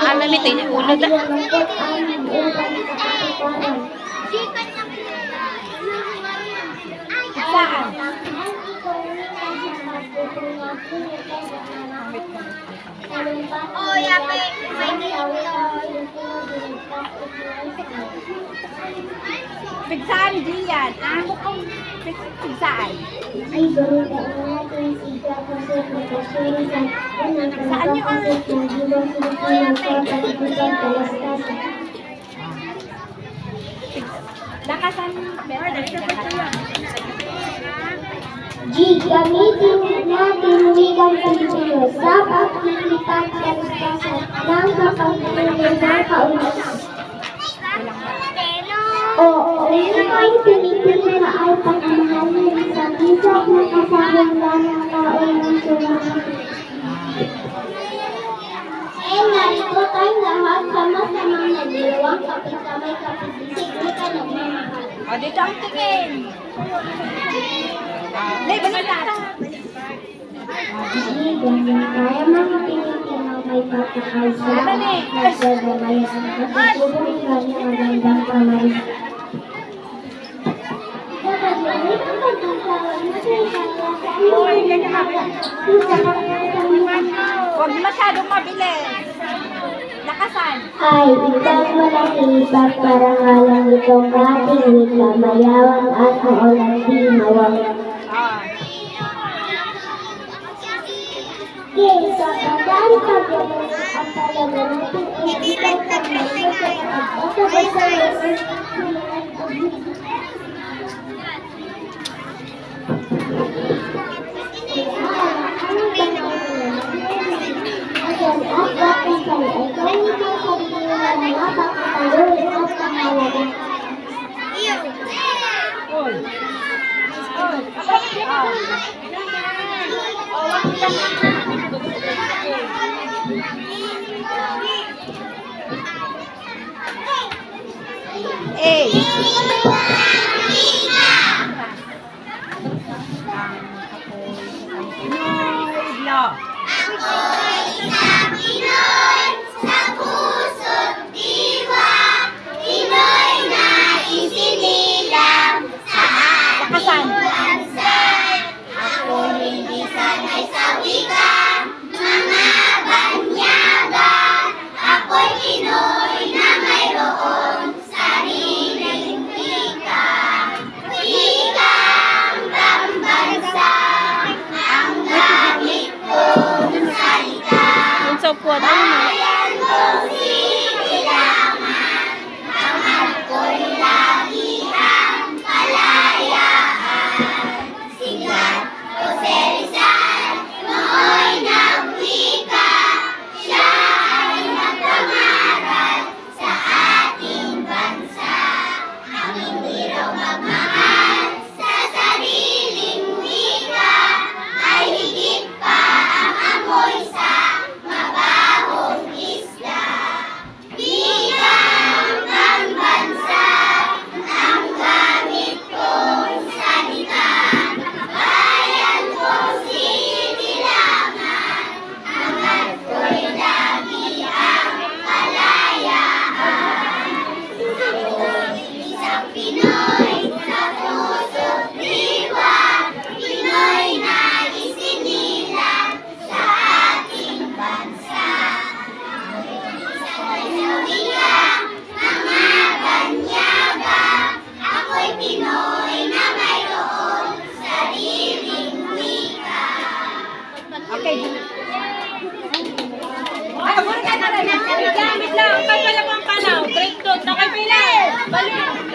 Alam ito yung ulo da. Saan? Oh, yape. Pigsaan diyan. Pigsaan. Saan nyo ang... Lakasan. G. Gamitin natin wikang Pilipino sa paglilipat ng kapag-ilan na kaulit. O, wikang Pilipino na ay pagmamahalin sa isang nakasahang ng kaunang sumunod. Narito tayong lahat sama-samang nagdalawang kapit-kamay-kapit-isip na nagmamahal. O, dito ang tingin. Nay, balita. Kaya mga Pilipino may pagkakaisa nagdadamayan at nagpupulihan ng magandang kamay. Huwag masyadong mabilis. Lakasan. Ay, isang malaking pagparangalan itong ating wika, mayawan at maulan di mawala. Sa pagdaan pagdaman ang palaman ng pag-ibigay ng mga sa pagdaan Gamit lang. Pagpala pang panaw. Break to. Nakapila. Balik.